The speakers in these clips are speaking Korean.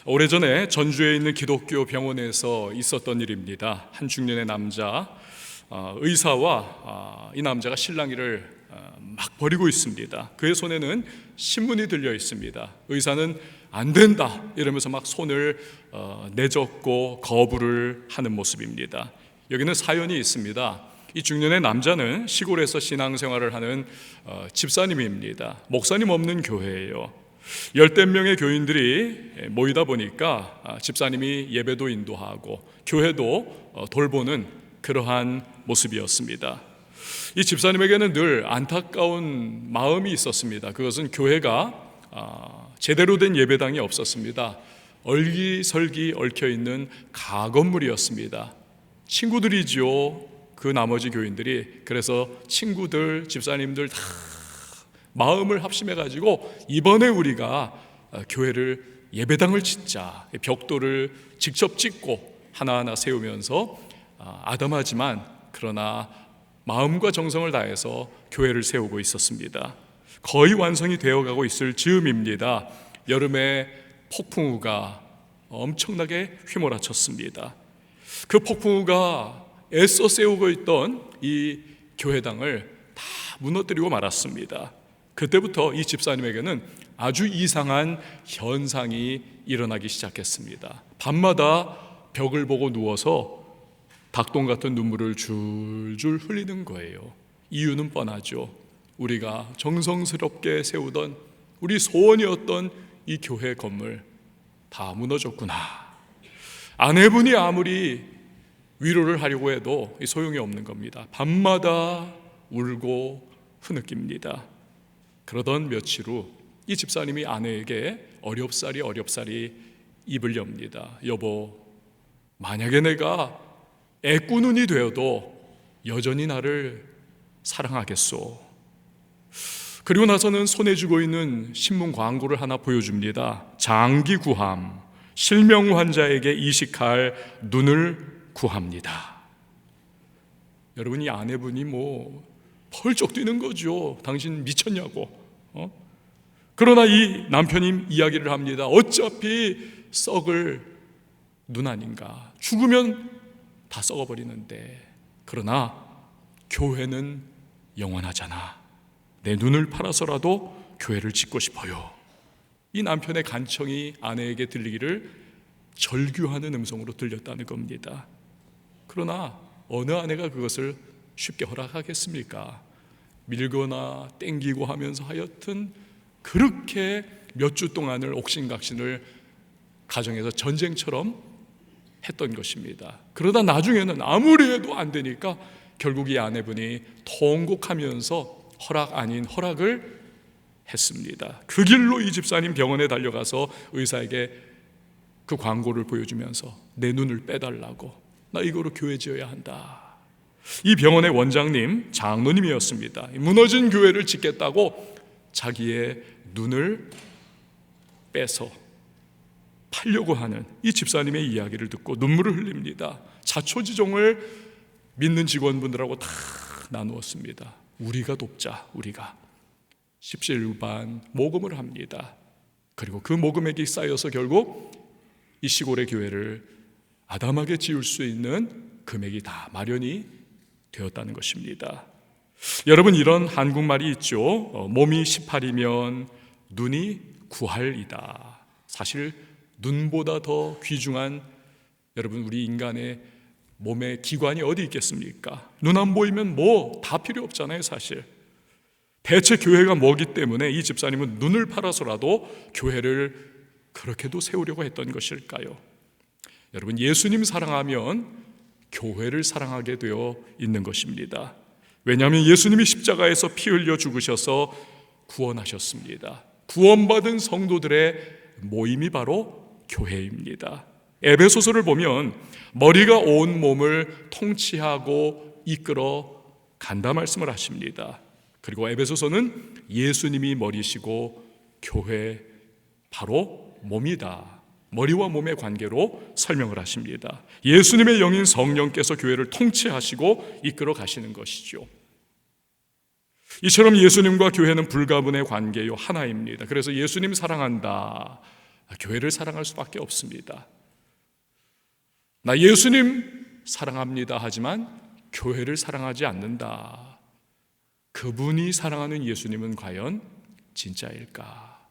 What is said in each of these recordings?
오래전에 전주에 있는 기독교 병원에서 있었던 일입니다. 한 중년의 남자 의사와 이 남자가 실랑이를 막 벌이고 있습니다. 그의 손에는 신문이 들려 있습니다. 의사는 안 된다 이러면서 막 손을 내젓고 거부를 하는 모습입니다. 여기는 사연이 있습니다. 이 중년의 남자는 시골에서 신앙생활을 하는 집사님입니다. 목사님 없는 교회예요. 10대 명의 교인들이 모이다 보니까 집사님이 예배도 인도하고 교회도 돌보는 그러한 모습이었습니다. 이 집사님에게는 늘 안타까운 마음이 있었습니다. 그것은 교회가 제대로 된 예배당이 없었습니다. 얼기설기 얽혀있는 가건물이었습니다. 친구들이죠. 그 나머지 교인들이. 그래서 친구들, 집사님들 다 마음을 합심해가지고 이번에 우리가 교회를 예배당을 짓자. 벽돌을 직접 짓고 하나하나 세우면서 아담하지만 그러나 마음과 정성을 다해서 교회를 세우고 있었습니다. 거의 완성이 되어가고 있을 즈음입니다. 여름에 폭풍우가 엄청나게 휘몰아쳤습니다. 그 폭풍우가 애써 세우고 있던 이 교회당을 다 무너뜨리고 말았습니다. 그때부터 이 집사님에게는 아주 이상한 현상이 일어나기 시작했습니다. 밤마다 벽을 보고 누워서 닭똥 같은 눈물을 줄줄 흘리는 거예요. 이유는 뻔하죠. 우리가 정성스럽게 세우던 우리 소원이었던 이 교회 건물 다 무너졌구나. 아내분이 아무리 위로를 하려고 해도 소용이 없는 겁니다. 밤마다 울고 흐느낍니다. 그러던 며칠 후 이 집사님이 아내에게 어렵사리 입을 엽니다. 여보, 만약에 내가 애꾸눈이 되어도 여전히 나를 사랑하겠소. 그리고 나서는 손에 쥐고 있는 신문 광고를 하나 보여줍니다. 장기 구함, 실명 환자에게 이식할 눈을 구합니다. 여러분, 이 아내분이 펄쩍 뛰는 거죠. 당신 미쳤냐고. 그러나 이 남편이 이야기를 합니다. 어차피 썩을 눈 아닌가. 죽으면 다 썩어버리는데, 그러나 교회는 영원하잖아. 내 눈을 팔아서라도 교회를 짓고 싶어요. 이 남편의 간청이 아내에게 들리기를 절규하는 음성으로 들렸다는 겁니다. 그러나 어느 아내가 그것을 쉽게 허락하겠습니까? 밀거나 땡기고 하면서 하여튼 그렇게 몇 주 동안을 옥신각신을 가정에서 전쟁처럼 했던 것입니다. 그러다 나중에는 아무리 해도 안 되니까 결국 이 아내분이 통곡하면서 허락 아닌 허락을 했습니다. 그 길로 이 집사님 병원에 달려가서 의사에게 그 광고를 보여주면서 내 눈을 빼달라고, 나 이거로 교회 지어야 한다. 이 병원의 원장님, 장로님이었습니다. 무너진 교회를 짓겠다고 자기의 눈을 빼서 팔려고 하는 이 집사님의 이야기를 듣고 눈물을 흘립니다. 자초지종을 믿는 직원분들하고 다 나누었습니다. 우리가 돕자, 우리가. 십시일반 모금을 합니다. 그리고 그 모금액이 쌓여서 결국 이 시골의 교회를 아담하게 지을 수 있는 금액이 다 마련이 되었다는 것입니다. 여러분, 이런 한국말이 있죠. 몸이 18이면 눈이 9할이다. 사실 눈보다 더 귀중한, 여러분, 우리 인간의 몸의 기관이 어디 있겠습니까? 눈 안 보이면 다 필요 없잖아요, 사실. 대체 교회가 뭐기 때문에 이 집사님은 눈을 팔아서라도 교회를 그렇게도 세우려고 했던 것일까요? 여러분, 예수님 사랑하면 교회를 사랑하게 되어 있는 것입니다. 왜냐하면 예수님이 십자가에서 피 흘려 죽으셔서 구원하셨습니다. 구원받은 성도들의 모임이 바로 교회입니다. 에베소서를 보면 머리가 온 몸을 통치하고 이끌어 간다 말씀을 하십니다. 그리고 에베소서는 예수님이 머리시고 교회 바로 몸이다, 머리와 몸의 관계로 설명을 하십니다. 예수님의 영인 성령께서 교회를 통치하시고 이끌어 가시는 것이죠. 이처럼 예수님과 교회는 불가분의 관계요, 하나입니다. 그래서 예수님 사랑한다, 교회를 사랑할 수밖에 없습니다. 나 예수님 사랑합니다 하지만 교회를 사랑하지 않는다. 그분이 사랑하는 예수님은 과연 진짜일까?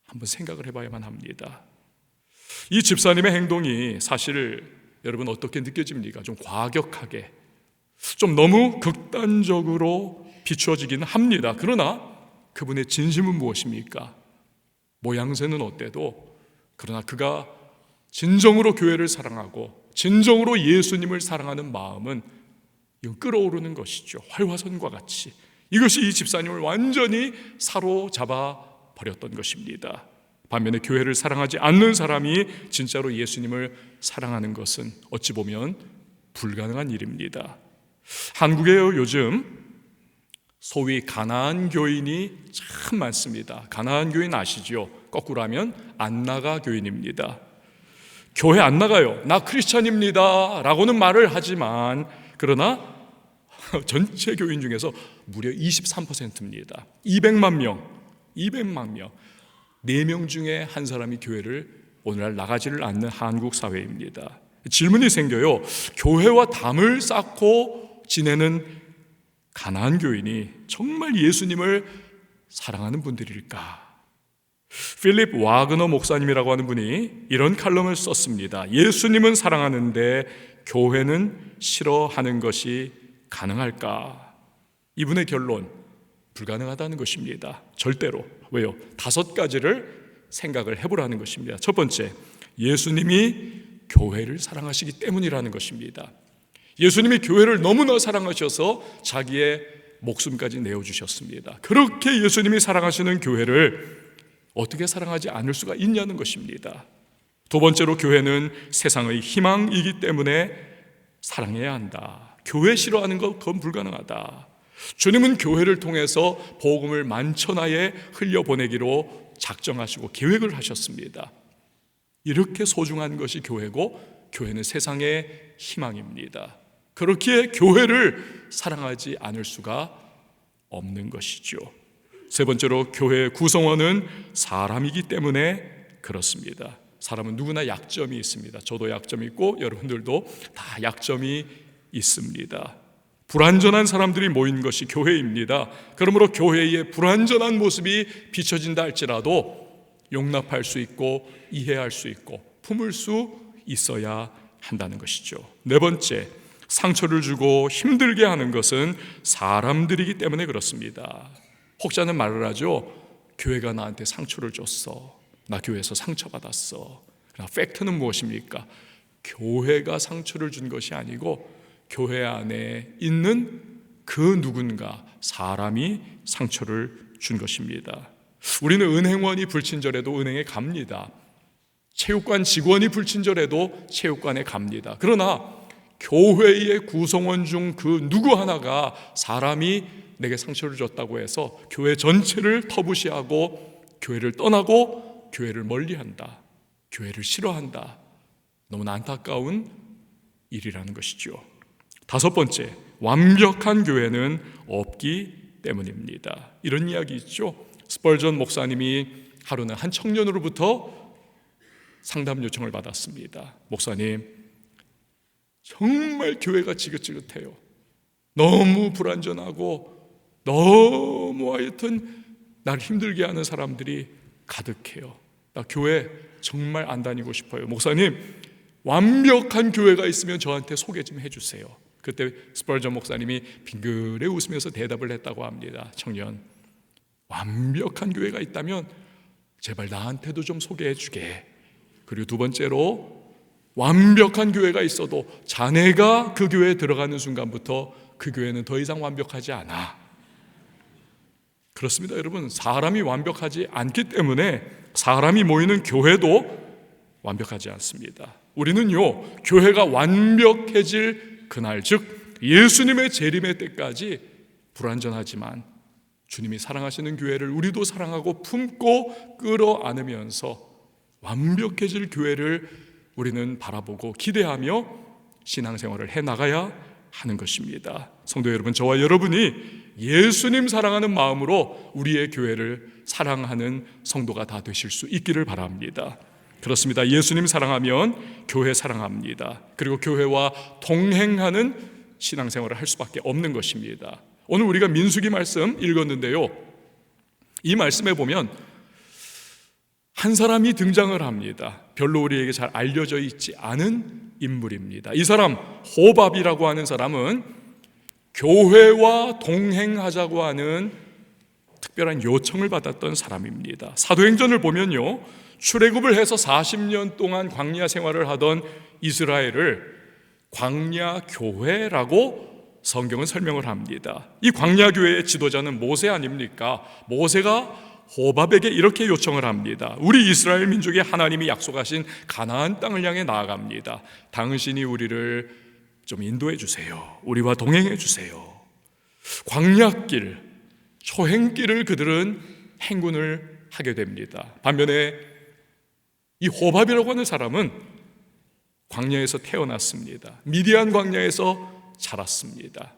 한번 생각을 해봐야만 합니다. 이 집사님의 행동이 사실 여러분 어떻게 느껴집니까? 좀 과격하게, 좀 너무 극단적으로 비추어지기는 합니다. 그러나 그분의 진심은 무엇입니까? 모양새는 어때도 그러나 그가 진정으로 교회를 사랑하고 진정으로 예수님을 사랑하는 마음은 끌어오르는 것이죠. 활화선과 같이. 이것이 이 집사님을 완전히 사로잡아 버렸던 것입니다. 반면에 교회를 사랑하지 않는 사람이 진짜로 예수님을 사랑하는 것은 어찌 보면 불가능한 일입니다. 한국에요, 요즘 소위 가나안 교인이 참 많습니다. 가나안 교인 아시죠? 거꾸로 하면 안 나가 교인입니다. 교회 안 나가요. 나 크리스찬입니다 라고는 말을 하지만 그러나 전체 교인 중에서 무려 23%입니다. 200만 명 4명 중에 한 사람이 교회를 오늘날 나가지를 않는 한국 사회입니다. 질문이 생겨요. 교회와 담을 쌓고 지내는 가나안 교인이 정말 예수님을 사랑하는 분들일까? 필립 와그너 목사님이라고 하는 분이 이런 칼럼을 썼습니다. 예수님은 사랑하는데 교회는 싫어하는 것이 가능할까? 이분의 결론, 불가능하다는 것입니다. 절대로. 왜요? 5가지를 생각을 해보라는 것입니다. 첫 번째, 예수님이 교회를 사랑하시기 때문이라는 것입니다. 예수님이 교회를 너무나 사랑하셔서 자기의 목숨까지 내어주셨습니다. 그렇게 예수님이 사랑하시는 교회를 어떻게 사랑하지 않을 수가 있냐는 것입니다. 두 번째로, 교회는 세상의 희망이기 때문에 사랑해야 한다. 교회 싫어하는 것, 그건 불가능하다. 주님은 교회를 통해서 복음을 만천하에 흘려보내기로 작정하시고 계획을 하셨습니다. 이렇게 소중한 것이 교회고 교회는 세상의 희망입니다. 그렇기에 교회를 사랑하지 않을 수가 없는 것이죠. 세 번째로, 교회의 구성원은 사람이기 때문에 그렇습니다. 사람은 누구나 약점이 있습니다. 저도 약점이 있고 여러분들도 다 약점이 있습니다. 불완전한 사람들이 모인 것이 교회입니다. 그러므로 교회의 불완전한 모습이 비춰진다 할지라도 용납할 수 있고 이해할 수 있고 품을 수 있어야 한다는 것이죠. 네 번째, 상처를 주고 힘들게 하는 것은 사람들이기 때문에 그렇습니다. 혹자는 말을 하죠. 교회가 나한테 상처를 줬어. 나 교회에서 상처받았어. 그러나 팩트는 무엇입니까? 교회가 상처를 준 것이 아니고 교회 안에 있는 그 누군가, 사람이 상처를 준 것입니다. 우리는 은행원이 불친절해도 은행에 갑니다. 체육관 직원이 불친절해도 체육관에 갑니다. 그러나 교회의 구성원 중 그 누구 하나가 사람이 내게 상처를 줬다고 해서 교회 전체를 터부시하고 교회를 떠나고 교회를 멀리한다, 교회를 싫어한다, 너무나 안타까운 일이라는 것이죠. 다섯 번째, 완벽한 교회는 없기 때문입니다. 이런 이야기 있죠. 스펄전 목사님이 하루는 한 청년으로부터 상담 요청을 받았습니다. 목사님, 정말 교회가 지긋지긋해요. 너무 불완전하고 너무 하여튼 나를 힘들게 하는 사람들이 가득해요. 나 교회 정말 안 다니고 싶어요. 목사님, 완벽한 교회가 있으면 저한테 소개 좀 해주세요. 그때 스펄전 목사님이 빙그레 웃으면서 대답을 했다고 합니다. 청년, 완벽한 교회가 있다면 제발 나한테도 좀 소개해 주게. 그리고 두 번째로, 완벽한 교회가 있어도 자네가 그 교회에 들어가는 순간부터 그 교회는 더 이상 완벽하지 않아. 그렇습니다, 여러분. 사람이 완벽하지 않기 때문에 사람이 모이는 교회도 완벽하지 않습니다. 우리는요, 교회가 완벽해질 그날, 즉 예수님의 재림의 때까지 불완전하지만 주님이 사랑하시는 교회를 우리도 사랑하고 품고 끌어안으면서 완벽해질 교회를 우리는 바라보고 기대하며 신앙생활을 해나가야 하는 것입니다. 성도 여러분, 저와 여러분이 예수님 사랑하는 마음으로 우리의 교회를 사랑하는 성도가 다 되실 수 있기를 바랍니다. 그렇습니다. 예수님 사랑하면 교회 사랑합니다. 그리고 교회와 동행하는 신앙생활을 할 수밖에 없는 것입니다. 오늘 우리가 민수기 말씀 읽었는데요, 이 말씀에 보면 한 사람이 등장을 합니다. 별로 우리에게 잘 알려져 있지 않은 인물입니다. 이 사람 호밥이라고 하는 사람은 교회와 동행하자고 하는 특별한 요청을 받았던 사람입니다. 사도행전을 보면요, 출애굽을 해서 40년 동안 광야 생활을 하던 이스라엘을 광야 교회라고 성경은 설명을 합니다. 이 광야 교회의 지도자는 모세 아닙니까? 모세가 호밥에게 이렇게 요청을 합니다. 우리 이스라엘 민족이 하나님이 약속하신 가나안 땅을 향해 나아갑니다. 당신이 우리를 좀 인도해 주세요. 우리와 동행해 주세요. 광야길, 초행길을 그들은 행군을 하게 됩니다. 반면에 이 호밥이라고 하는 사람은 광야에서 태어났습니다. 미디안 광야에서 자랐습니다.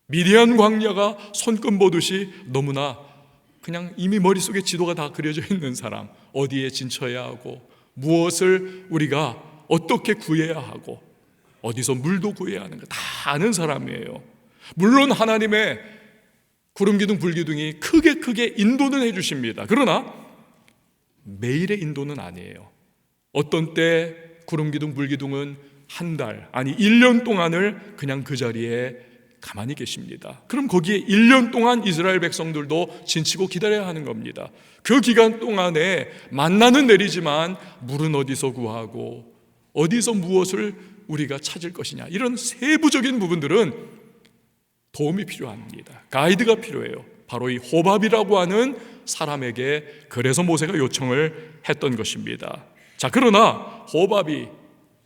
미디안 광야가 손끝 보듯이 너무나 그냥 이미 머릿속에 지도가 다 그려져 있는 사람, 어디에 진쳐야 하고 무엇을 우리가 어떻게 구해야 하고 어디서 물도 구해야 하는 거 다 아는 사람이에요. 물론 하나님의 구름기둥 불기둥이 크게 인도는 해주십니다. 그러나 매일의 인도는 아니에요. 어떤 때 구름기둥 불기둥은 한 달, 아니 1년 동안을 그냥 그 자리에 가만히 계십니다. 그럼 거기에 1년 동안 이스라엘 백성들도 진치고 기다려야 하는 겁니다. 그 기간 동안에 만나는 내리지만 물은 어디서 구하고 어디서 무엇을 우리가 찾을 것이냐, 이런 세부적인 부분들은 도움이 필요합니다. 가이드가 필요해요. 바로 이 호밥이라고 하는 사람에게 그래서 모세가 요청을 했던 것입니다. 자, 그러나 호밥이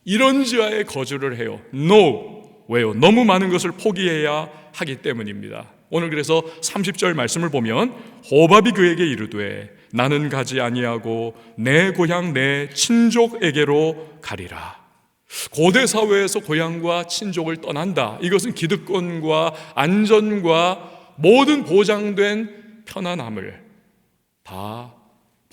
이런지하에 거절을 해요. No. 왜요? 너무 많은 것을 포기해야 하기 때문입니다. 오늘 그래서 30절 말씀을 보면 호밥이 그에게 이르되 나는 가지 아니하고 내 고향 내 친족에게로 가리라. 고대 사회에서 고향과 친족을 떠난다. 이것은 기득권과 안전과 모든 보장된 편안함을 다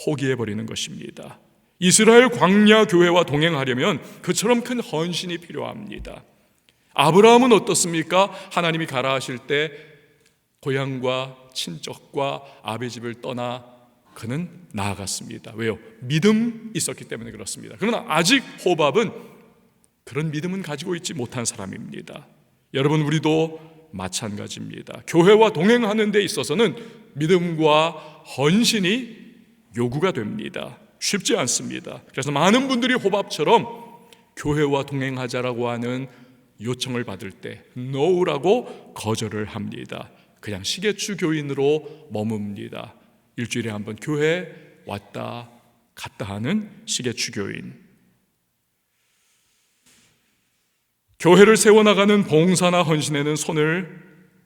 포기해버리는 것입니다. 이스라엘 광야 교회와 동행하려면 그처럼 큰 헌신이 필요합니다. 아브라함은 어떻습니까? 하나님이 가라 하실 때 고향과 친척과 아비 집을 떠나 그는 나아갔습니다. 왜요? 믿음 있었기 때문에 그렇습니다. 그러나 아직 호밥은 그런 믿음은 가지고 있지 못한 사람입니다. 여러분, 우리도 마찬가지입니다. 교회와 동행하는 데 있어서는 믿음과 헌신이 요구가 됩니다. 쉽지 않습니다. 그래서 많은 분들이 호밥처럼 교회와 동행하자라고 하는 요청을 받을 때 NO라고 거절을 합니다. 그냥 시계추 교인으로 머뭅니다. 일주일에 한 번 교회 왔다 갔다 하는 시계추 교인. 교회를 세워나가는 봉사나 헌신에는 손을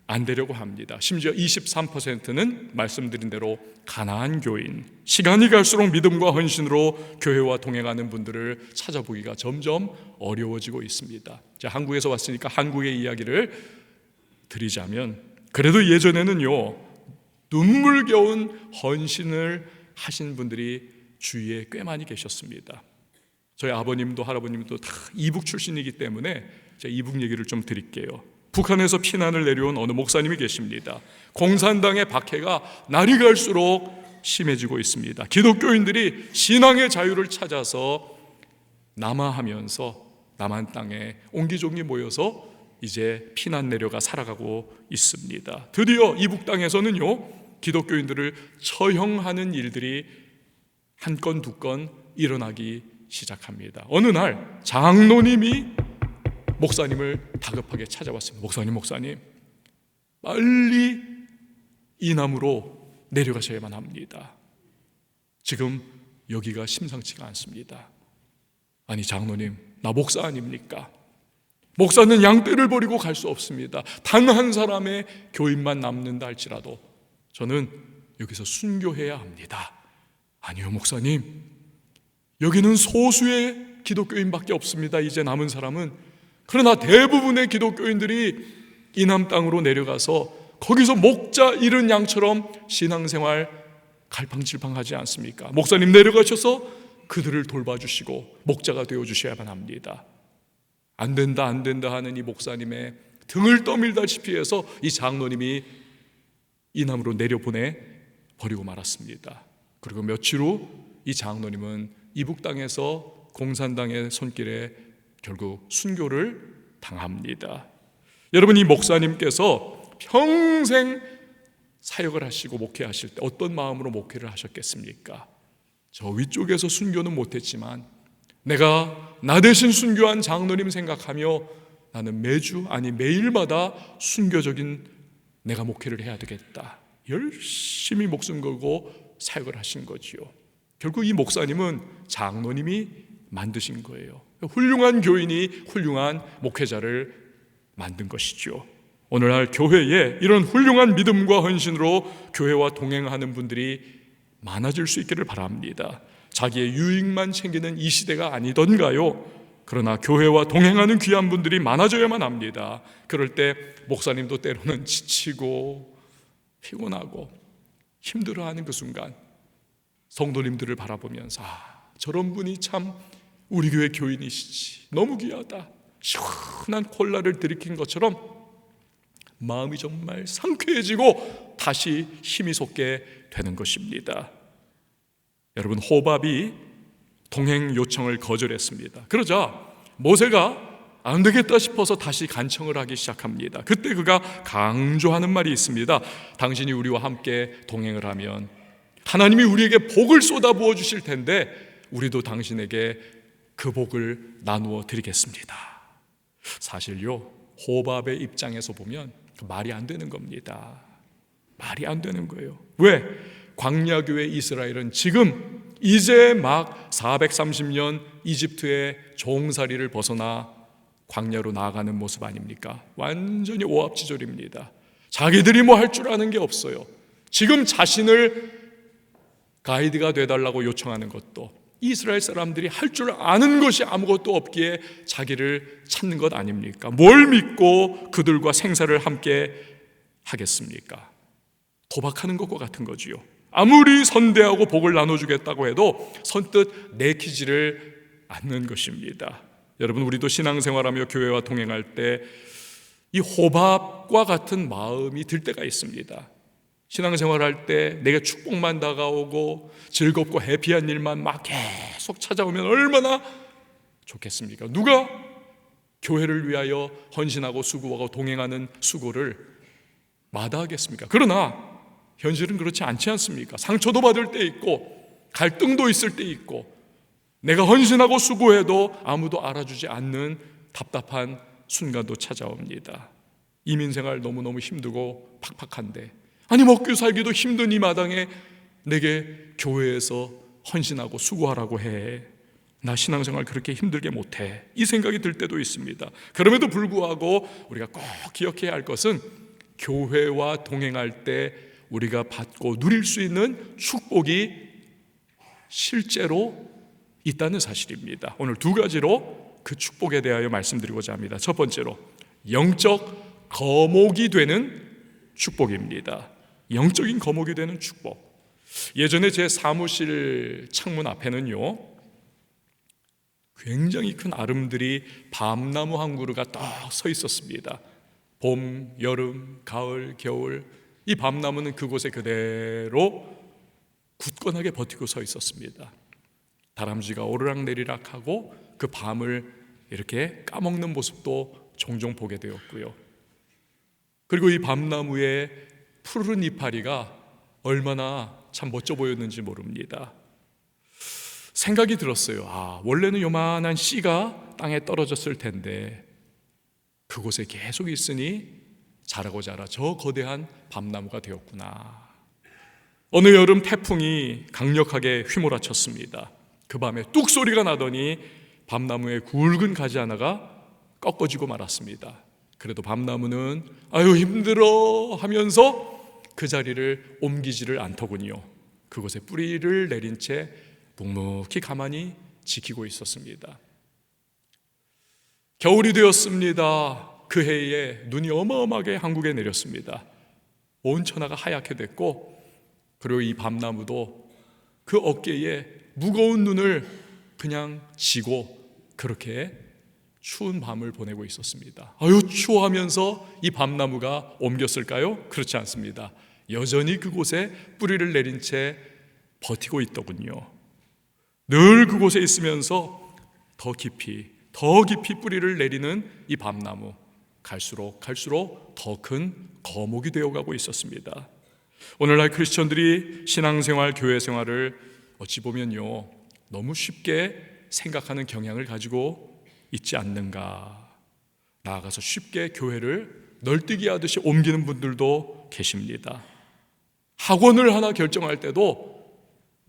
안 대려고 합니다. 심지어 23%는 말씀드린 대로 가난한 교인, 시간이 갈수록 믿음과 헌신으로 교회와 동행하는 분들을 찾아보기가 점점 어려워지고 있습니다. 자, 한국에서 왔으니까 한국의 이야기를 드리자면, 그래도 예전에는요, 눈물겨운 헌신을 하신 분들이 주위에 꽤 많이 계셨습니다. 저희 아버님도 할아버님도 다 이북 출신이기 때문에 제가 이북 얘기를 좀 드릴게요. 북한에서 피난을 내려온 어느 목사님이 계십니다. 공산당의 박해가 날이 갈수록 심해지고 있습니다. 기독교인들이 신앙의 자유를 찾아서 남하하면서 남한 땅에 옹기종기 모여서 이제 피난 내려가 살아가고 있습니다. 드디어 이북 땅에서는요, 기독교인들을 처형하는 일들이 한 건 두 건 일어나기 시작합니다. 어느 날 장로님이 목사님을 다급하게 찾아왔습니다. 목사님, 빨리 이남으로 내려가셔야만 합니다. 지금 여기가 심상치가 않습니다. 아니 장로님, 나 목사 아닙니까? 목사는 양떼를 버리고 갈 수 없습니다. 단 한 사람의 교인만 남는다 할지라도 저는 여기서 순교해야 합니다. 아니요 목사님, 여기는 소수의 기독교인밖에 없습니다. 이제 남은 사람은. 그러나 대부분의 기독교인들이 이남 땅으로 내려가서 거기서 목자 잃은 양처럼 신앙생활 갈팡질팡하지 않습니까? 목사님 내려가셔서 그들을 돌봐주시고 목자가 되어주셔야만 합니다. 안 된다 하는 이 목사님의 등을 떠밀다시피 해서 이 장로님이 이남으로 내려보내 버리고 말았습니다. 그리고 며칠 후 이 장로님은 이북 땅에서 공산당의 손길에 결국 순교를 당합니다. 여러분, 이 목사님께서 평생 사역을 하시고 목회하실 때 어떤 마음으로 목회를 하셨겠습니까? 저 위쪽에서 순교는 못했지만 내가 나 대신 순교한 장로님 생각하며 나는 매주, 아니 매일마다 순교적인 내가 목회를 해야 되겠다, 열심히 목숨 걸고 사역을 하신 거지요. 결국 이 목사님은 장로님이 만드신 거예요. 훌륭한 교인이 훌륭한 목회자를 만든 것이죠. 오늘날 교회에 이런 훌륭한 믿음과 헌신으로 교회와 동행하는 분들이 많아질 수 있기를 바랍니다. 자기의 유익만 챙기는 이 시대가 아니던가요? 그러나 교회와 동행하는 귀한 분들이 많아져야만 합니다. 그럴 때 목사님도 때로는 지치고 피곤하고 힘들어하는 그 순간 성도님들을 바라보면서 저런 분이 참 우리 교회 교인이시지, 너무 귀하다, 시원한 콜라를 들이킨 것처럼 마음이 정말 상쾌해지고 다시 힘이 솟게 되는 것입니다. 여러분, 호밥이 동행 요청을 거절했습니다. 그러자 모세가 안 되겠다 싶어서 다시 간청을 하기 시작합니다. 그때 그가 강조하는 말이 있습니다. 당신이 우리와 함께 동행을 하면 하나님이 우리에게 복을 쏟아부어 주실 텐데 우리도 당신에게 그 복을 나누어 드리겠습니다. 사실요, 호밥의 입장에서 보면 말이 안 되는 겁니다. 말이 안 되는 거예요. 왜? 광야교회 이스라엘은 지금 이제 막 430년 이집트의 종살이를 벗어나 광야로 나아가는 모습 아닙니까? 완전히 오합지졸입니다. 자기들이 뭐 할 줄 아는 게 없어요. 지금 자신을 가이드가 되달라고 요청하는 것도 이스라엘 사람들이 할 줄 아는 것이 아무것도 없기에 자기를 찾는 것 아닙니까? 뭘 믿고 그들과 생사를 함께 하겠습니까? 도박하는 것과 같은 거지요. 아무리 선대하고 복을 나눠주겠다고 해도 선뜻 내키지를 않는 것입니다. 여러분, 우리도 신앙생활하며 교회와 동행할 때 이 호밥과 같은 마음이 들 때가 있습니다. 신앙생활할 때 내게 축복만 다가오고 즐겁고 해피한 일만 막 계속 찾아오면 얼마나 좋겠습니까? 누가 교회를 위하여 헌신하고 수고하고 동행하는 수고를 마다하겠습니까? 그러나 현실은 그렇지 않지 않습니까? 상처도 받을 때 있고 갈등도 있을 때 있고 내가 헌신하고 수고해도 아무도 알아주지 않는 답답한 순간도 찾아옵니다. 이민생활 너무너무 힘들고 팍팍한데, 아니 먹고 살기도 힘든 이 마당에 내게 교회에서 헌신하고 수고하라고 해. 나 신앙생활 그렇게 힘들게 못해. 이 생각이 들 때도 있습니다. 그럼에도 불구하고 우리가 꼭 기억해야 할 것은 교회와 동행할 때 우리가 받고 누릴 수 있는 축복이 실제로 있다는 사실입니다. 오늘 두 가지로 그 축복에 대하여 말씀드리고자 합니다. 첫 번째로 영적 거목이 되는 축복입니다. 영적인 거목이 되는 축복. 예전에 제 사무실 창문 앞에는요, 굉장히 큰 아름들이 밤나무 한 그루가 딱 서 있었습니다. 봄, 여름, 가을, 겨울, 이 밤나무는 그곳에 그대로 굳건하게 버티고 서 있었습니다. 다람쥐가 오르락내리락하고 그 밤을 이렇게 까먹는 모습도 종종 보게 되었고요. 그리고 이 밤나무의 푸르른 이파리가 얼마나 참 멋져 보였는지 모릅니다. 생각이 들었어요. 원래는 요만한 씨가 땅에 떨어졌을 텐데 그곳에 계속 있으니 자라고 자라 저 거대한 밤나무가 되었구나. 어느 여름 태풍이 강력하게 휘몰아쳤습니다. 그 밤에 뚝 소리가 나더니 밤나무의 굵은 가지 하나가 꺾어지고 말았습니다. 그래도 밤나무는 아유 힘들어 하면서 그 자리를 옮기지를 않더군요. 그곳에 뿌리를 내린 채 묵묵히 가만히 지키고 있었습니다. 겨울이 되었습니다. 그 해에 눈이 어마어마하게 한국에 내렸습니다. 온 천하가 하얗게 됐고 그리고 이 밤나무도 그 어깨에 무거운 눈을 그냥 지고 그렇게 추운 밤을 보내고 있었습니다. 아유 추워하면서 이 밤나무가 옮겼을까요? 그렇지 않습니다. 여전히 그곳에 뿌리를 내린 채 버티고 있더군요. 늘 그곳에 있으면서 더 깊이 뿌리를 내리는 이 밤나무, 갈수록 더 큰 거목이 되어가고 있었습니다. 오늘날 크리스천들이 신앙생활, 교회생활을 어찌 보면요 너무 쉽게 생각하는 경향을 가지고 있지 않는가. 나아가서 쉽게 교회를 널뛰기 하듯이 옮기는 분들도 계십니다. 학원을 하나 결정할 때도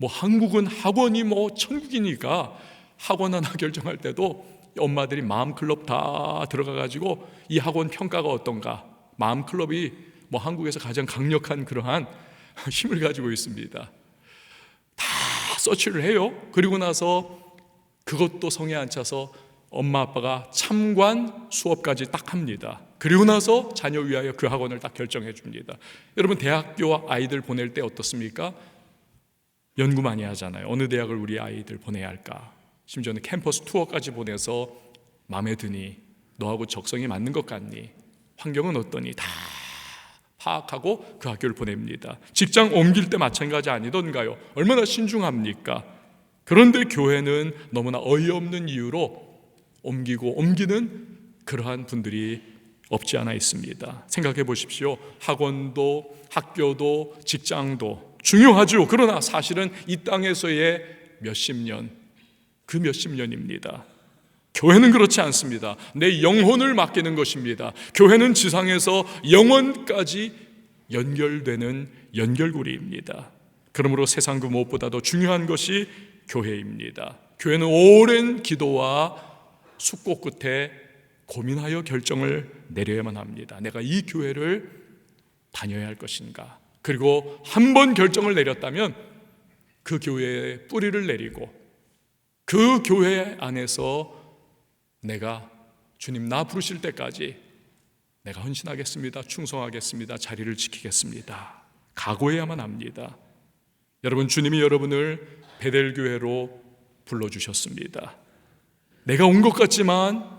한국은 학원이 천국이니까 학원 하나 결정할 때도 엄마들이 마음클럽 다 들어가가지고 이 학원 평가가 어떤가. 마음클럽이 한국에서 가장 강력한 그러한 힘을 가지고 있습니다. 다 서치를 해요. 그리고 나서 그것도 성에 안 차서 엄마 아빠가 참관 수업까지 딱 합니다. 그리고 나서 자녀 위하여 그 학원을 딱 결정해 줍니다. 여러분 대학교 아이들 보낼 때 어떻습니까? 연구 많이 하잖아요. 어느 대학을 우리 아이들 보내야 할까? 심지어는 캠퍼스 투어까지 보내서 마음에 드니? 너하고 적성이 맞는 것 같니? 환경은 어떠니? 다 파악하고 그 학교를 보냅니다. 직장 옮길 때 마찬가지 아니던가요? 얼마나 신중합니까? 그런데 교회는 너무나 어이없는 이유로 옮기는 그러한 분들이 없지 않아 있습니다. 생각해 보십시오. 학원도 학교도 직장도 중요하죠. 그러나 사실은 이 땅에서의 몇십 년, 그 몇십 년입니다. 교회는 그렇지 않습니다. 내 영혼을 맡기는 것입니다. 교회는 지상에서 영원까지 연결되는 연결고리입니다. 그러므로 세상 그 무엇보다도 중요한 것이 교회입니다. 교회는 오랜 기도와 숙고 끝에 고민하여 결정을 내려야만 합니다. 내가 이 교회를 다녀야 할 것인가. 그리고 한 번 결정을 내렸다면 그 교회에 뿌리를 내리고 그 교회 안에서 내가 주님 나 부르실 때까지 내가 헌신하겠습니다. 충성하겠습니다. 자리를 지키겠습니다. 각오해야만 합니다. 여러분, 주님이 여러분을 베델교회로 불러주셨습니다. 내가 온 것 같지만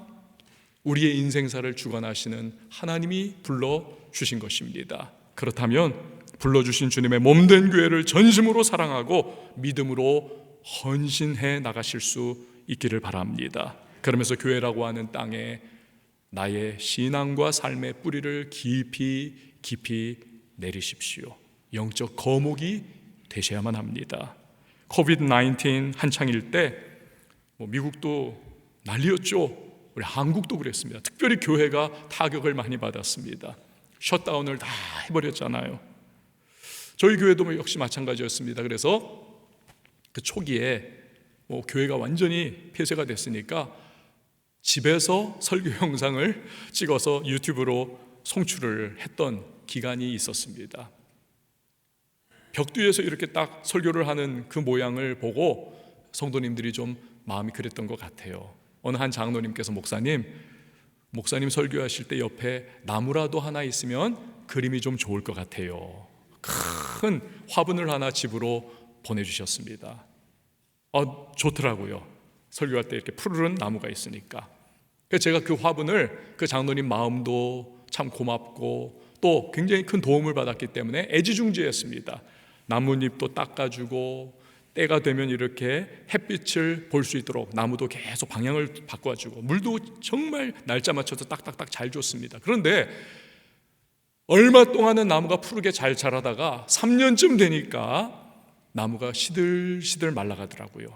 우리의 인생사를 주관하시는 하나님이 불러주신 것입니다. 그렇다면 불러주신 주님의 몸된 교회를 전심으로 사랑하고 믿음으로 헌신해 나가실 수 있기를 바랍니다. 그러면서 교회라고 하는 땅에 나의 신앙과 삶의 뿌리를 깊이 내리십시오. 영적 거목이 되셔야만 합니다. 코비드-19 한창일 때 미국도 난리였죠. 우리 한국도 그랬습니다. 특별히 교회가 타격을 많이 받았습니다. 셧다운을 다 해버렸잖아요. 저희 교회도 역시 마찬가지였습니다. 그래서 그 초기에 교회가 완전히 폐쇄가 됐으니까 집에서 설교 영상을 찍어서 유튜브로 송출을 했던 기간이 있었습니다. 벽 뒤에서 이렇게 딱 설교를 하는 그 모양을 보고 성도님들이 좀 마음이 그랬던 것 같아요. 어느 한 장로님께서 목사님 설교하실 때 옆에 나무라도 하나 있으면 그림이 좀 좋을 것 같아요. 큰 화분을 하나 집으로 보내주셨습니다. 좋더라고요. 설교할 때 이렇게 푸르른 나무가 있으니까. 그래서 제가 그 화분을 그 장로님 마음도 참 고맙고 또 굉장히 큰 도움을 받았기 때문에 애지중지했습니다. 나뭇잎도 닦아주고 때가 되면 이렇게 햇빛을 볼 수 있도록 나무도 계속 방향을 바꿔주고 물도 정말 날짜 맞춰서 딱딱딱 잘 줬습니다. 그런데 얼마 동안은 나무가 푸르게 잘 자라다가 3년쯤 되니까 나무가 시들시들 말라가더라고요.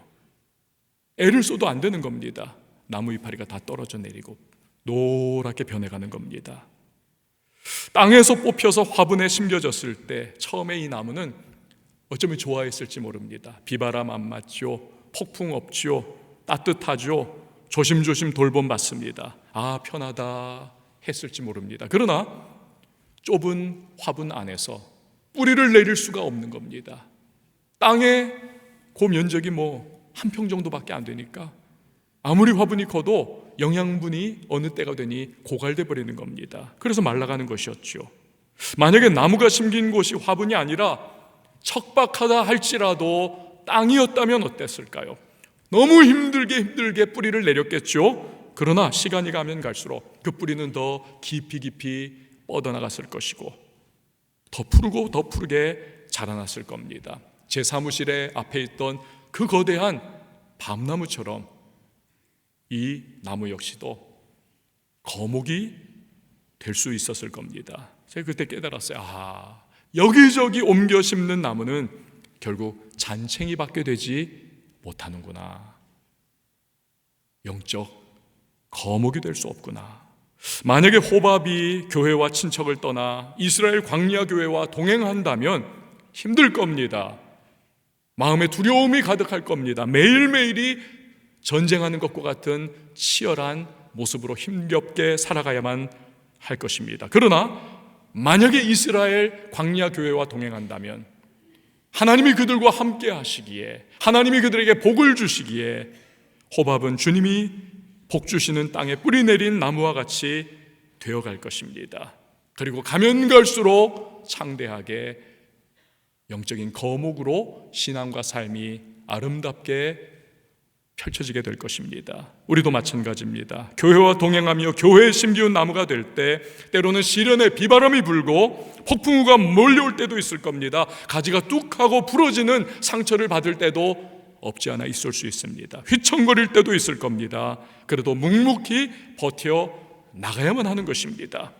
애를 써도 안 되는 겁니다. 나무 이파리가 다 떨어져 내리고 노랗게 변해가는 겁니다. 땅에서 뽑혀서 화분에 심겨졌을 때 처음에 이 나무는 어쩌면 좋아했을지 모릅니다. 비바람 안 맞죠. 폭풍 없죠. 따뜻하죠. 조심조심 돌봄받습니다. 편하다 했을지 모릅니다. 그러나 좁은 화분 안에서 뿌리를 내릴 수가 없는 겁니다. 땅에 그 면적이 한 평 정도밖에 안 되니까 아무리 화분이 커도 영양분이 어느 때가 되니 고갈돼 버리는 겁니다. 그래서 말라가는 것이었죠. 만약에 나무가 심긴 곳이 화분이 아니라 척박하다 할지라도 땅이었다면 어땠을까요? 너무 힘들게 뿌리를 내렸겠죠. 그러나 시간이 가면 갈수록 그 뿌리는 더 깊이 뻗어나갔을 것이고 더 푸르게 자라났을 겁니다. 제 사무실에 앞에 있던 그 거대한 밤나무처럼 이 나무 역시도 거목이 될 수 있었을 겁니다. 제가 그때 깨달았어요. 여기저기 옮겨 심는 나무는 결국 잔챙이밖에 되지 못하는구나. 영적 거목이 될 수 없구나. 만약에 호밥이 교회와 친척을 떠나 이스라엘 광야 교회와 동행한다면 힘들 겁니다. 마음에 두려움이 가득할 겁니다. 매일매일이 전쟁하는 것과 같은 치열한 모습으로 힘겹게 살아가야만 할 것입니다. 그러나 만약에 이스라엘 광야 교회와 동행한다면 하나님이 그들과 함께 하시기에, 하나님이 그들에게 복을 주시기에 호밥은 주님이 복 주시는 땅에 뿌리 내린 나무와 같이 되어갈 것입니다. 그리고 가면 갈수록 창대하게 영적인 거목으로 신앙과 삶이 아름답게 펼쳐지게 될 것입니다. 우리도 마찬가지입니다. 교회와 동행하며 교회에 심기운 나무가 될 때 때로는 시련의 비바람이 불고 폭풍우가 몰려올 때도 있을 겁니다. 가지가 뚝하고 부러지는 상처를 받을 때도 없지 않아 있을 수 있습니다. 휘청거릴 때도 있을 겁니다. 그래도 묵묵히 버텨 나가야만 하는 것입니다.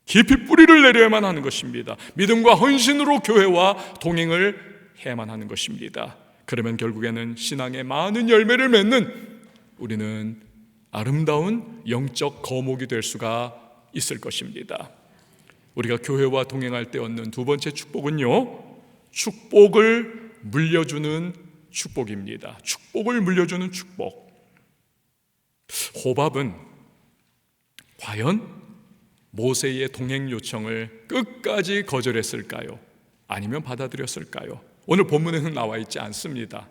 깊이 뿌리를 내려야만 하는 것입니다. 믿음과 헌신으로 교회와 동행을 해야만 하는 것입니다. 그러면 결국에는 신앙의 많은 열매를 맺는 우리는 아름다운 영적 거목이 될 수가 있을 것입니다. 우리가 교회와 동행할 때 얻는 두 번째 축복은요, 축복을 물려주는 축복입니다. 축복을 물려주는 축복. 호밥은 과연 모세의 동행 요청을 끝까지 거절했을까요? 아니면 받아들였을까요? 오늘 본문에는 나와 있지 않습니다.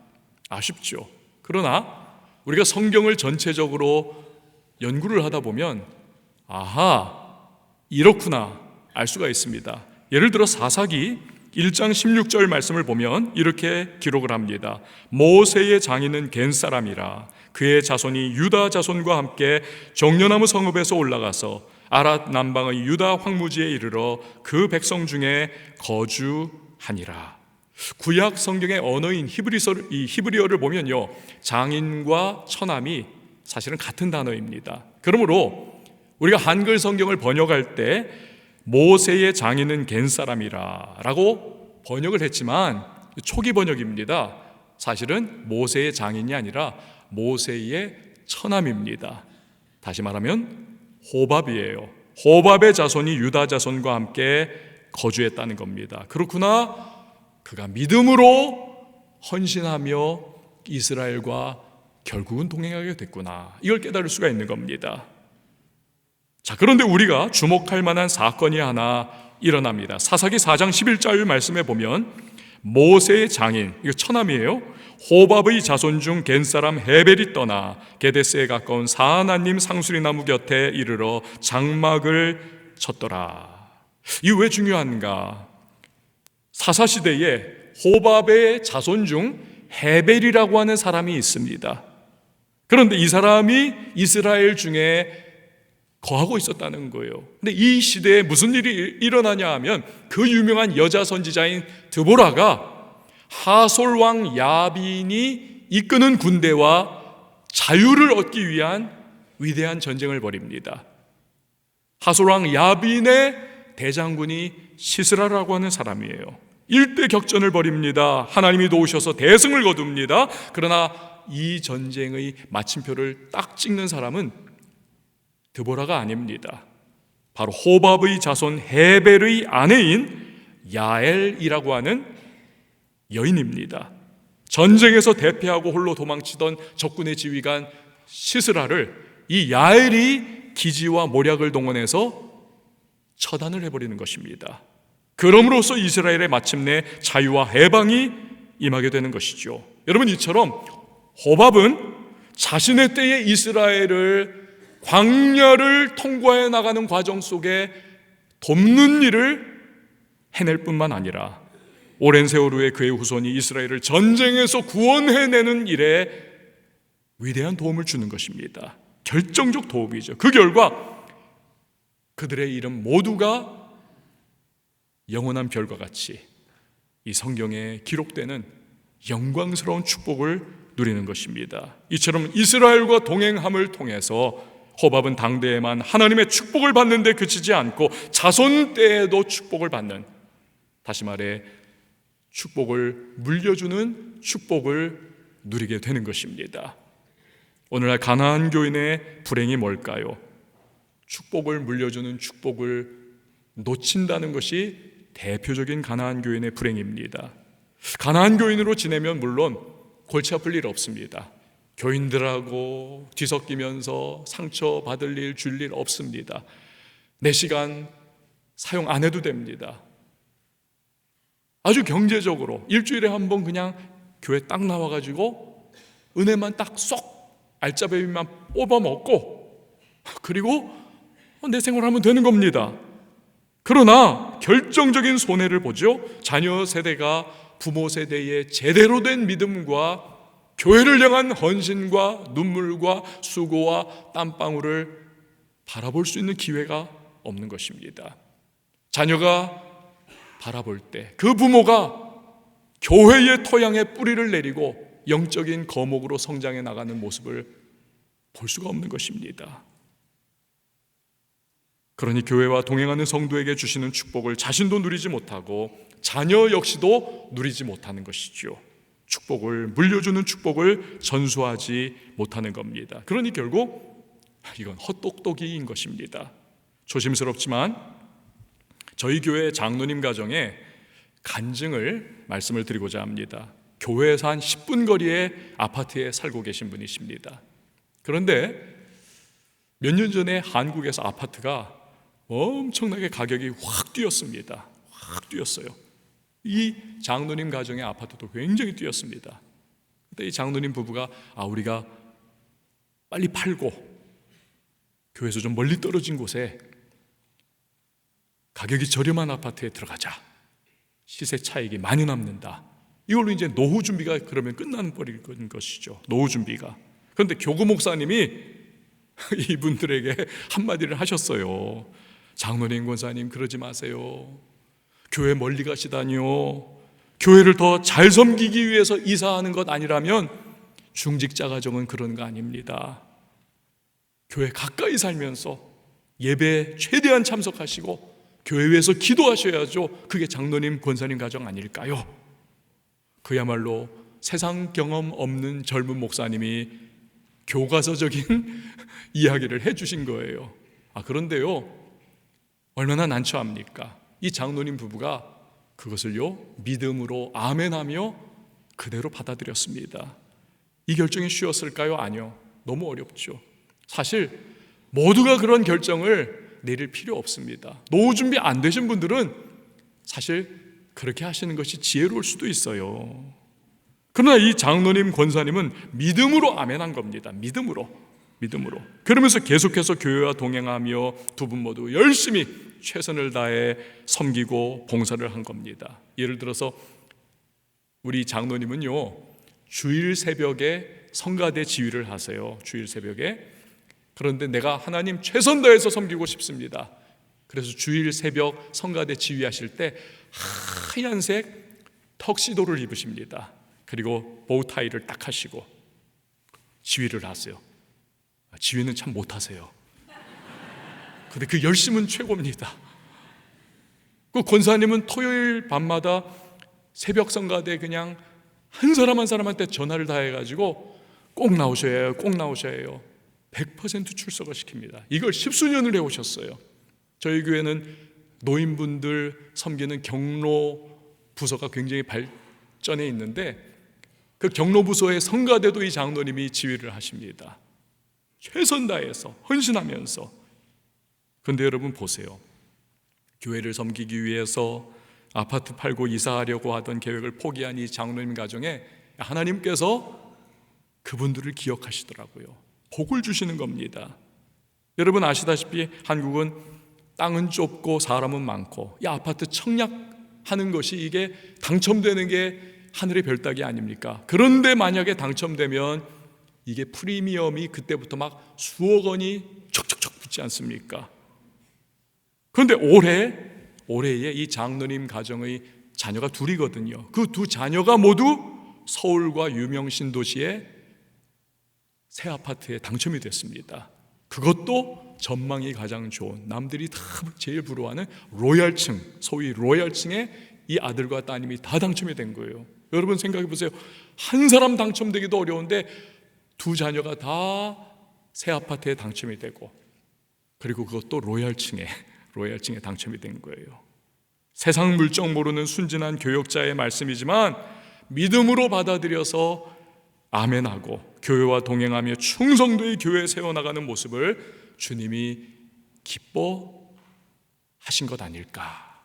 아쉽죠. 그러나 우리가 성경을 전체적으로 연구를 하다 보면 이렇구나 알 수가 있습니다. 예를 들어 사사기 1장 16절 말씀을 보면 이렇게 기록을 합니다. 모세의 장인은 겐 사람이라 그의 자손이 유다 자손과 함께 정려나무 성읍에서 올라가서 아랏 남방의 유다 황무지에 이르러 그 백성 중에 거주하니라. 구약 성경의 언어인 히브리어를 보면요, 장인과 처남이 사실은 같은 단어입니다. 그러므로 우리가 한글 성경을 번역할 때 모세의 장인은 겐 사람이라 라고 번역을 했지만 초기 번역입니다. 사실은 모세의 장인이 아니라 모세의 처남입니다. 다시 말하면 호밥이에요. 호밥의 자손이 유다 자손과 함께 거주했다는 겁니다. 그렇구나. 그가 믿음으로 헌신하며 이스라엘과 결국은 동행하게 됐구나. 이걸 깨달을 수가 있는 겁니다. 자, 그런데 우리가 주목할 만한 사건이 하나 일어납니다. 사사기 4장 11절 말씀에 보면 모세의 장인, 이거 처남이에요. 호밥의 자손 중 겐 사람 헤벨이 떠나 게데스에 가까운 사하나님 상수리나무 곁에 이르러 장막을 쳤더라. 이게 왜 중요한가? 사사시대에 호밥의 자손 중 헤벨이라고 하는 사람이 있습니다. 그런데 이 사람이 이스라엘 중에 거하고 있었다는 거예요. 근데 이 시대에 무슨 일이 일어나냐 하면 그 유명한 여자 선지자인 드보라가 하솔 왕 야빈이 이끄는 군대와 자유를 얻기 위한 위대한 전쟁을 벌입니다. 하솔 왕 야빈의 대장군이 시스라라고 하는 사람이에요. 일대격전을 벌입니다. 하나님이 도우셔서 대승을 거둡니다. 그러나 이 전쟁의 마침표를 딱 찍는 사람은 드보라가 아닙니다. 바로 호밥의 자손 헤벨의 아내인 야엘이라고 하는 여인입니다. 전쟁에서 대패하고 홀로 도망치던 적군의 지휘관 시스라를 이 야엘이 기지와 모략을 동원해서 처단을 해버리는 것입니다. 그럼으로써 이스라엘의 마침내 자유와 해방이 임하게 되는 것이죠. 여러분, 이처럼 호밥은 자신의 때에 이스라엘을 광야를 통과해 나가는 과정 속에 돕는 일을 해낼 뿐만 아니라 오랜 세월 후에 그의 후손이 이스라엘을 전쟁에서 구원해내는 일에 위대한 도움을 주는 것입니다. 결정적 도움이죠. 그 결과 그들의 이름 모두가 영원한 별과 같이 이 성경에 기록되는 영광스러운 축복을 누리는 것입니다. 이처럼 이스라엘과 동행함을 통해서 호밥은 당대에만 하나님의 축복을 받는데 그치지 않고 자손 때에도 축복을 받는, 다시 말해 축복을 물려주는 축복을 누리게 되는 것입니다. 오늘날 가나안 교인의 불행이 뭘까요? 축복을 물려주는 축복을 놓친다는 것이 대표적인 가나안 교인의 불행입니다. 가나안 교인으로 지내면 물론 골치 아플 일 없습니다. 교인들하고 뒤섞이면서 상처받을 일, 줄 일 없습니다. 내 시간 사용 안 해도 됩니다. 아주 경제적으로 일주일에 한 번 그냥 교회 딱 나와가지고 은혜만 딱 쏙 알짜배기만 뽑아 먹고 그리고 내 생활하면 되는 겁니다. 그러나 결정적인 손해를 보죠. 자녀 세대가 부모 세대의 제대로 된 믿음과 교회를 향한 헌신과 눈물과 수고와 땀방울을 바라볼 수 있는 기회가 없는 것입니다. 자녀가 바라볼 때 그 부모가 교회의 토양에 뿌리를 내리고 영적인 거목으로 성장해 나가는 모습을 볼 수가 없는 것입니다. 그러니 교회와 동행하는 성도에게 주시는 축복을 자신도 누리지 못하고 자녀 역시도 누리지 못하는 것이죠. 축복을 물려주는 축복을 전수하지 못하는 겁니다. 그러니 결국 이건 헛똑똑이인 것입니다. 조심스럽지만 저희 교회 장로님 가정에 간증을 말씀을 드리고자 합니다. 교회에서 한 10분 거리의 아파트에 살고 계신 분이십니다. 그런데 몇 년 전에 한국에서 아파트가 엄청나게 가격이 확 뛰었습니다. 확 뛰었어요. 이 장로님 가정의 아파트도 굉장히 뛰었습니다. 그때 이 장로님 부부가 우리가 빨리 팔고 교회에서 좀 멀리 떨어진 곳에 가격이 저렴한 아파트에 들어가자. 시세 차익이 많이 남는다. 이걸로 이제 노후 준비가 그러면 끝나버릴 것이죠. 노후 준비가. 그런데 교구 목사님이 이분들에게 한마디를 하셨어요. 장로님, 권사님 그러지 마세요. 교회 멀리 가시다니요. 교회를 더 잘 섬기기 위해서 이사하는 것 아니라면 중직자 가정은 그런 거 아닙니다. 교회 가까이 살면서 예배 최대한 참석하시고 교회 위에서 기도하셔야죠. 그게 장로님, 권사님 가정 아닐까요? 그야말로 세상 경험 없는 젊은 목사님이 교과서적인 이야기를 해주신 거예요. 그런데요, 얼마나 난처합니까? 이 장로님 부부가 그것을요 믿음으로 아멘하며 그대로 받아들였습니다. 이 결정이 쉬웠을까요? 아니요. 너무 어렵죠. 사실 모두가 그런 결정을 내릴 필요 없습니다. 노후 준비 안 되신 분들은 사실 그렇게 하시는 것이 지혜로울 수도 있어요. 그러나 이 장로님, 권사님은 믿음으로 아멘한 겁니다. 믿음으로. 그러면서 계속해서 교회와 동행하며 두 분 모두 열심히 최선을 다해 섬기고 봉사를 한 겁니다. 예를 들어서 우리 장로님은요 주일 새벽에 성가대 지휘를 하세요. 주일 새벽에. 그런데 내가 하나님 최선 다해서 섬기고 싶습니다. 그래서 주일 새벽 성가대 지휘하실 때 하얀색 턱시도를 입으십니다. 그리고 보우타이를 딱 하시고 지휘를 하세요. 지휘는 참 못하세요. 근데 그 열심은 최고입니다. 그 권사님은 토요일 밤마다 새벽 성가대 그냥 한 사람 한 사람한테 전화를 다 해가지고 꼭 나오셔야 해요. 꼭 나오셔야 해요. 100% 출석을 시킵니다. 이걸 10수년을 해오셨어요. 저희 교회는 노인분들 섬기는 경로 부서가 굉장히 발전해 있는데 그 경로 부서의 성가대도 이 장로님이 지휘를 하십니다. 최선 다해서 헌신하면서. 그런데 여러분 보세요. 교회를 섬기기 위해서 아파트 팔고 이사하려고 하던 계획을 포기한 이 장로님 가정에 하나님께서 그분들을 기억하시더라고요. 복을 주시는 겁니다. 여러분 아시다시피 한국은 땅은 좁고 사람은 많고 이 아파트 청약 하는 것이 이게 당첨되는 게 하늘의 별따기 아닙니까? 그런데 만약에 당첨되면 이게 프리미엄이 그때부터 막 수억 원이 척척척 붙지 않습니까? 그런데 올해에 이 장로님 가정의 자녀가 둘이거든요. 그 두 자녀가 모두 서울과 유명 신도시의 새 아파트에 당첨이 됐습니다. 그것도 전망이 가장 좋은, 남들이 다 제일 부러워하는 로얄층, 소위 로얄층의 이 아들과 따님이 다 당첨이 된 거예요. 여러분 생각해 보세요. 한 사람 당첨되기도 어려운데 두 자녀가 다 새 아파트에 당첨이 되고, 그리고 그것도 로얄층에 당첨이 된 거예요. 세상 물정 모르는 순진한 교역자의 말씀이지만 믿음으로 받아들여서 아멘하고 교회와 동행하며 충성도의 교회에 세워나가는 모습을 주님이 기뻐하신 것 아닐까,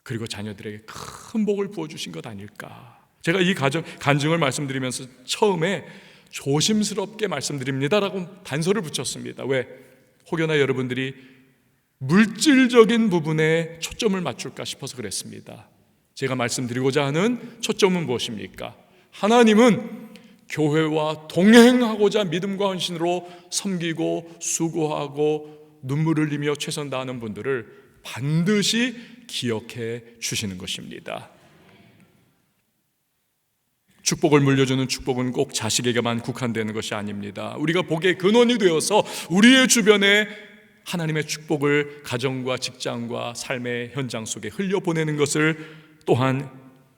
그리고 자녀들에게 큰 복을 부어주신 것 아닐까. 제가 이 간증을 말씀드리면서 처음에 조심스럽게 말씀드립니다라고 단서를 붙였습니다. 왜? 혹여나 여러분들이 물질적인 부분에 초점을 맞출까 싶어서 그랬습니다. 제가 말씀드리고자 하는 초점은 무엇입니까? 하나님은 교회와 동행하고자 믿음과 헌신으로 섬기고 수고하고 눈물을 흘리며 최선 다하는 분들을 반드시 기억해 주시는 것입니다. 축복을 물려주는 축복은 꼭 자식에게만 국한되는 것이 아닙니다. 우리가 복의 근원이 되어서 우리의 주변에 하나님의 축복을 가정과 직장과 삶의 현장 속에 흘려보내는 것을 또한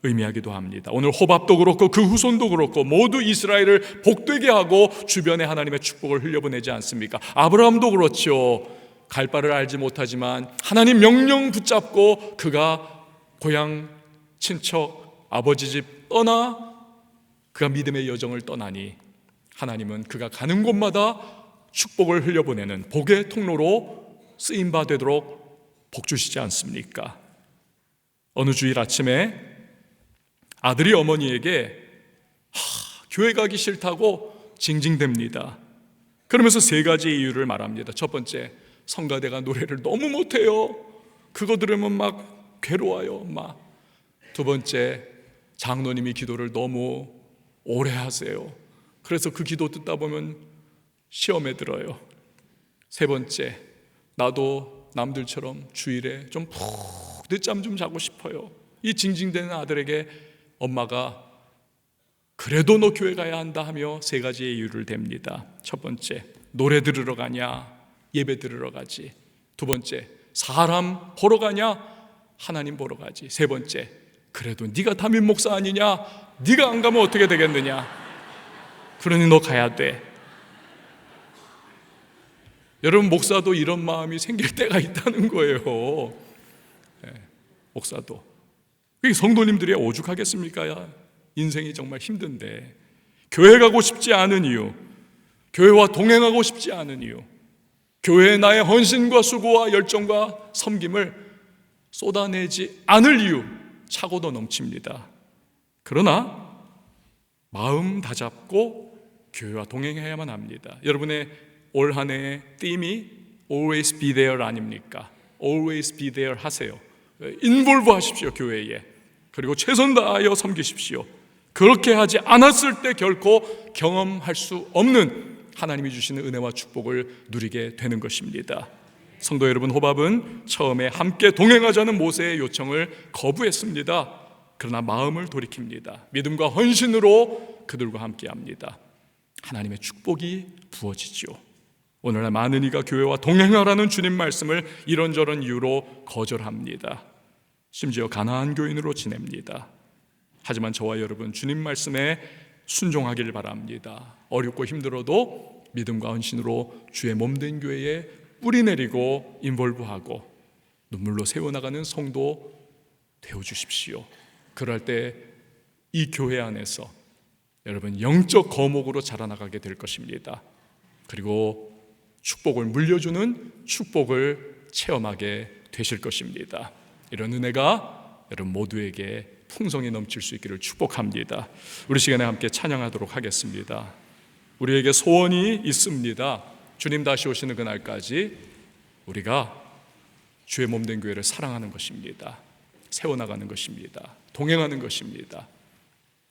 의미하기도 합니다. 오늘 호밥도 그렇고 그 후손도 그렇고 모두 이스라엘을 복되게 하고 주변에 하나님의 축복을 흘려보내지 않습니까? 아브라함도 그렇죠. 갈 바를 알지 못하지만 하나님 명령 붙잡고 그가 고향 친척 아버지 집 떠나 그가 믿음의 여정을 떠나니 하나님은 그가 가는 곳마다 축복을 흘려보내는 복의 통로로 쓰임바 되도록 복 주시지 않습니까? 어느 주일 아침에 아들이 어머니에게 교회 가기 싫다고 징징댑니다. 그러면서 세 가지 이유를 말합니다. 첫 번째, 성가대가 노래를 너무 못해요. 그거 들으면 막 괴로워요. 두 번째, 장로님이 기도를 너무 오래 하세요. 그래서 그 기도 듣다 보면 시험에 들어요. 세 번째, 나도 남들처럼 주일에 좀 푹 늦잠 좀 자고 싶어요. 이 징징대는 아들에게 엄마가 그래도 너 교회 가야 한다 하며 세 가지의 이유를 댑니다. 첫 번째, 노래 들으러 가냐? 예배 들으러 가지. 두 번째, 사람 보러 가냐? 하나님 보러 가지. 세 번째, 그래도 네가 담임 목사 아니냐? 네가 안 가면 어떻게 되겠느냐? 그러니 너 가야 돼. 여러분, 목사도 이런 마음이 생길 때가 있다는 거예요. 목사도. 성도님들이 오죽하겠습니까? 인생이 정말 힘든데 교회 가고 싶지 않은 이유, 교회와 동행하고 싶지 않은 이유, 교회에 나의 헌신과 수고와 열정과 섬김을 쏟아내지 않을 이유 차고도 넘칩니다. 그러나 마음 다잡고 교회와 동행해야만 합니다. 여러분의 올 한 해의 띠임이 Always be there 아닙니까? Always be there 하세요. 인볼브 하십시오, 교회에. 그리고 최선 다하여 섬기십시오. 그렇게 하지 않았을 때 결코 경험할 수 없는 하나님이 주시는 은혜와 축복을 누리게 되는 것입니다. 성도 여러분, 호밥은 처음에 함께 동행하자는 모세의 요청을 거부했습니다. 그러나 마음을 돌이킵니다. 믿음과 헌신으로 그들과 함께합니다. 하나님의 축복이 부어지죠. 오늘날 많은 이가 교회와 동행하라는 주님 말씀을 이런저런 이유로 거절합니다. 심지어 가난한 교인으로 지냅니다. 하지만 저와 여러분, 주님 말씀에 순종하기를 바랍니다. 어렵고 힘들어도 믿음과 헌신으로 주의 몸된 교회에 뿌리 내리고 인볼브하고 눈물로 세워나가는 성도 되어주십시오. 그럴 때 이 교회 안에서 여러분 영적 거목으로 자라나가게 될 것입니다. 그리고 축복을 물려주는 축복을 체험하게 되실 것입니다. 이런 은혜가 여러분 모두에게 풍성히 넘칠 수 있기를 축복합니다. 우리 시간에 함께 찬양하도록 하겠습니다. 우리에게 소원이 있습니다. 주님 다시 오시는 그날까지 우리가 주의 몸된 교회를 사랑하는 것입니다. 세워나가는 것입니다. 동행하는 것입니다.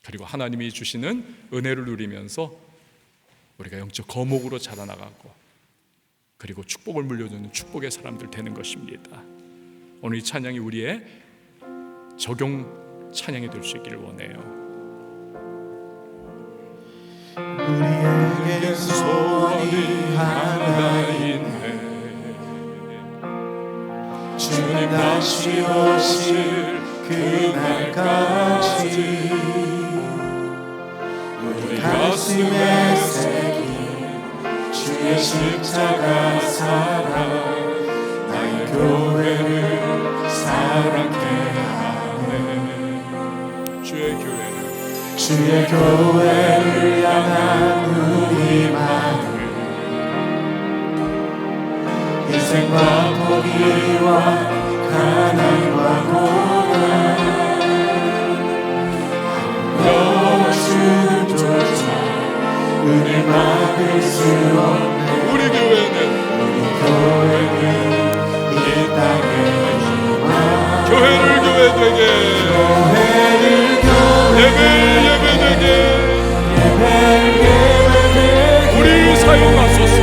그리고 하나님이 주시는 은혜를 누리면서 우리가 영적 거목으로 자라나가고, 그리고 축복을 물려주는 축복의 사람들 되는 것입니다. 오늘 이 찬양이 우리의 적용 찬양이 될 수 있기를 원해요. 우리에게 소원이 하나 있네. 주님 다시 오실 그날까지 우리 가슴에 새긴 주의 십자가 사랑, 나의 교회를 사랑케 하네. 주의 교회를 향한 우리 마음, 희생과 포기와 가난과 고난, 여주조차 우리 막을 수 없네. 우리 교회는 이 땅의 희망, 교회를 교회되게, 예배되게 우리 사용하소서.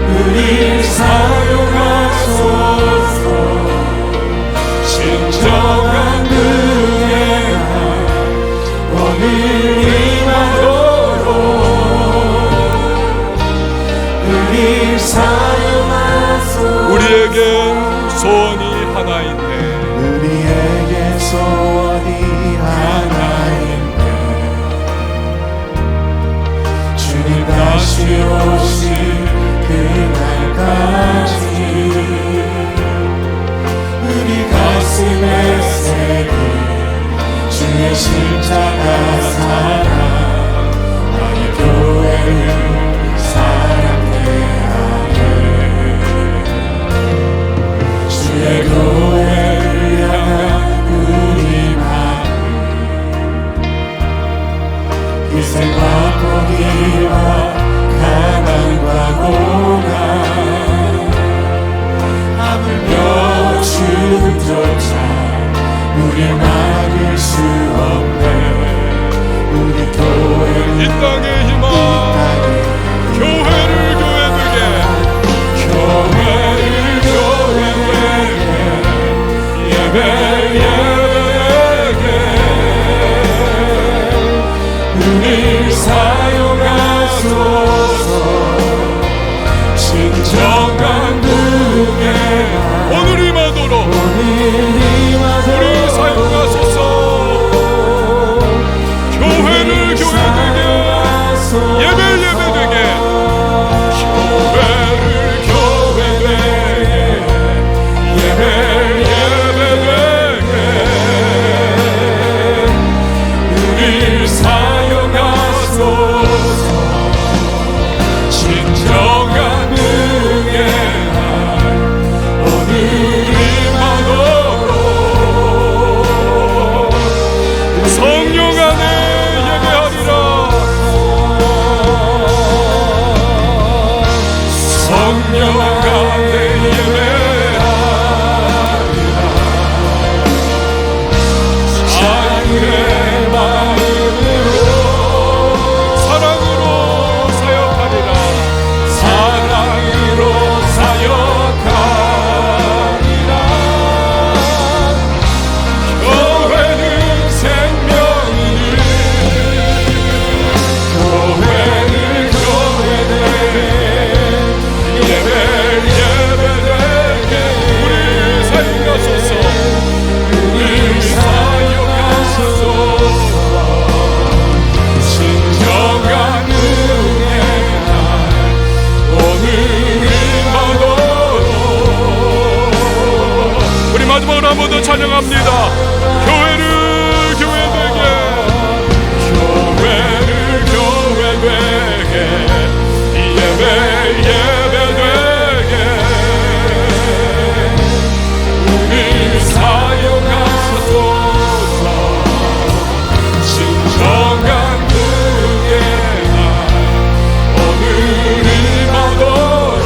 우리 사용하소서. 진정한 은혜가 오늘 임하도록 우리 사용하소서. 우리에게 소원이 하나 있네. 우리에게 소원이 하나 있네. 주님 다시 오실 그날까지 우리 가슴에 새긴 주의 십자가 사랑, 나의 교회를 사랑케 하네. 주의 교회를 향한 우리 마음, 희생과 포기와 가난과 고난, 하물며 죽음조차 우리 막을 수 없네. 우리 교회 이 땅의 희망, 교회를 교회되게, 교회를 교회되게, 예배되게 우리 사용하소서. 진정한 은혜가 오늘 임하도록 우리 사용하소서. 교회를 교회되게, 예배되게, 교회를 교회되게, 예배되게 우리 사용하소서. 진정한 은혜가 오늘 임하도록 성령 안에 예배하리라. 성령 안에 자유의 마음으로 사랑으로 사역하리라. 사랑으로 사역하리라. 교회는 생명을, 교회는 교회되게, 예배되게 우리 사용하소서. 우리 사용하소서. 진정한 은혜가 오늘 임하도록 우리 마지막으로 한 번 더 찬양합니다. 교회를 교회되게, 교회를 교회되게, 예배되게 우리 사용하소서. 진정한 은혜가 오늘 임하도록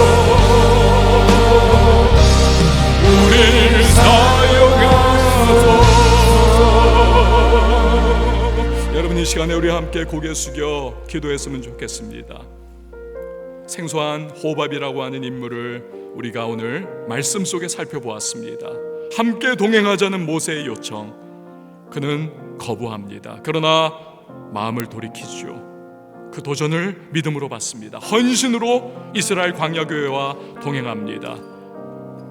우리 사용하소서. 함께 고개 숙여 기도했으면 좋겠습니다. 생소한 호밥이라고 하는 인물을 우리가 오늘 말씀 속에 살펴보았습니다. 함께 동행하자는 모세의 요청, 그는 거부합니다. 그러나 마음을 돌이키죠. 그 도전을 믿음으로 받습니다. 헌신으로 이스라엘 광야교회와 동행합니다.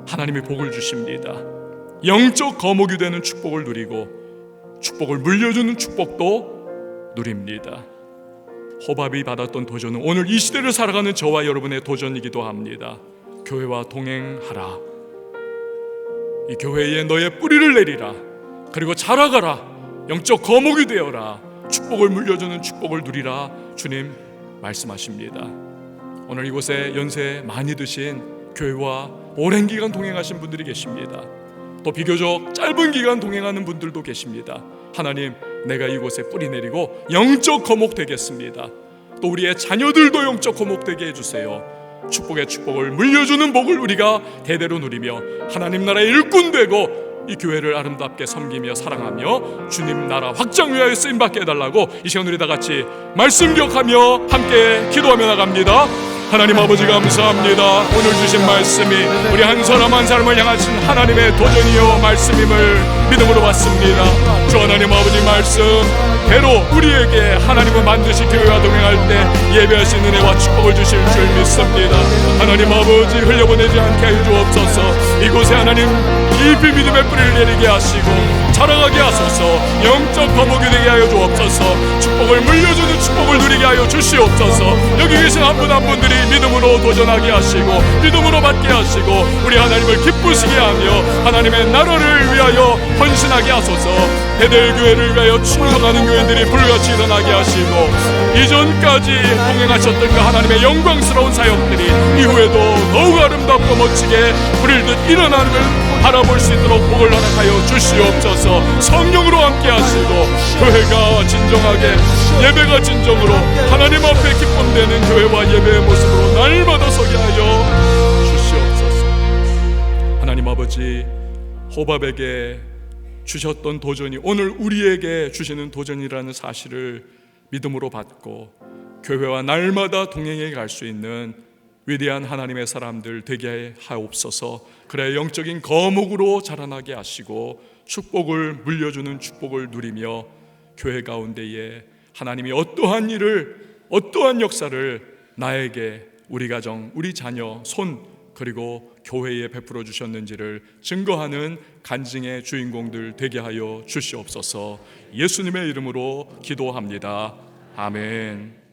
하나님이 복을 주십니다. 영적 거목이 되는 축복을 누리고 축복을 물려주는 축복도 누립니다. 호밥이 받았던 도전은 오늘 이 시대를 살아가는 저와 여러분의 도전이기도 합니다. 교회와 동행하라. 이 교회에 너의 뿌리를 내리라. 그리고 자라가라. 영적 거목이 되어라. 축복을 물려주는 축복을 누리라. 주님 말씀하십니다. 오늘 이곳에 연세 많이 드신 교회와 오랜 기간 동행하신 분들이 계십니다. 또 비교적 짧은 기간 동행하는 분들도 계십니다. 하나님, 내가 이곳에 뿌리 내리고 영적 거목 되겠습니다. 또 우리의 자녀들도 영적 거목 되게 해주세요. 축복의 축복을 물려주는 복을 우리가 대대로 누리며 하나님 나라의 일꾼 되고 이 교회를 아름답게 섬기며 사랑하며 주님 나라 확장 위하여 쓰임받게 해달라고 이 시간 우리 다 같이 말씀 기억하며 함께 기도하며 나갑니다. 하나님 아버지 감사합니다. 오늘 주신 말씀이 우리 한 사람 한 사람을 향하신 하나님의 도전이요 말씀임을 믿음으로 받습니다. 주 하나님 아버지 말씀 대로 우리에게 하나님은 반드시 교회와 동행할 때 예배할 수 있는 은혜와 축복을 주실 줄 믿습니다. 하나님 아버지 흘려보내지 않게 하여 주옵소서. 이곳에 하나님 깊이 믿음의 뿌리를 내리게 하시고 자라가게 하소서. 영적 거목이 되게 하여 주옵소서. 축복을 물려주는 축복을 누리게 하여 주시옵소서. 여기 계신 한 분 한 분들이 믿음으로 도전하게 하시고 믿음으로 받게 하시고 우리 하나님을 기쁘시게 하며 하나님의 나라를 위하여 헌신하게 하소서. 베델교회를 위하여 충성하는 교인들이 불같이 일어나게 하시고 이전까지 동행하셨던 그 하나님의 영광스러운 사역들이 이후에도 더욱 아름답고 멋지게 불일듯 일어나는 걸 바라볼 수 있도록 복을 허락하여 주시옵소서. 성령으로 함께 하시고 교회가 진정하게 예배가 진정으로 하나님 앞에 기쁨되는 교회와 예배의 모습으로 날마다 서게 하여 주시옵소서. 하나님 아버지, 호밥에게 주셨던 도전이 오늘 우리에게 주시는 도전이라는 사실을 믿음으로 받고 교회와 날마다 동행해 갈 수 있는 위대한 하나님의 사람들 되게 하옵소서. 그래 영적인 거목으로 자라나게 하시고 축복을 물려주는 축복을 누리며 교회 가운데에 하나님이 어떠한 일을 어떠한 역사를 나에게 우리 가정 우리 자녀 손 그리고 교회에 베풀어 주셨는지를 증거하는 간증의 주인공들 되게 하여 주시옵소서. 예수님의 이름으로 기도합니다. 아멘.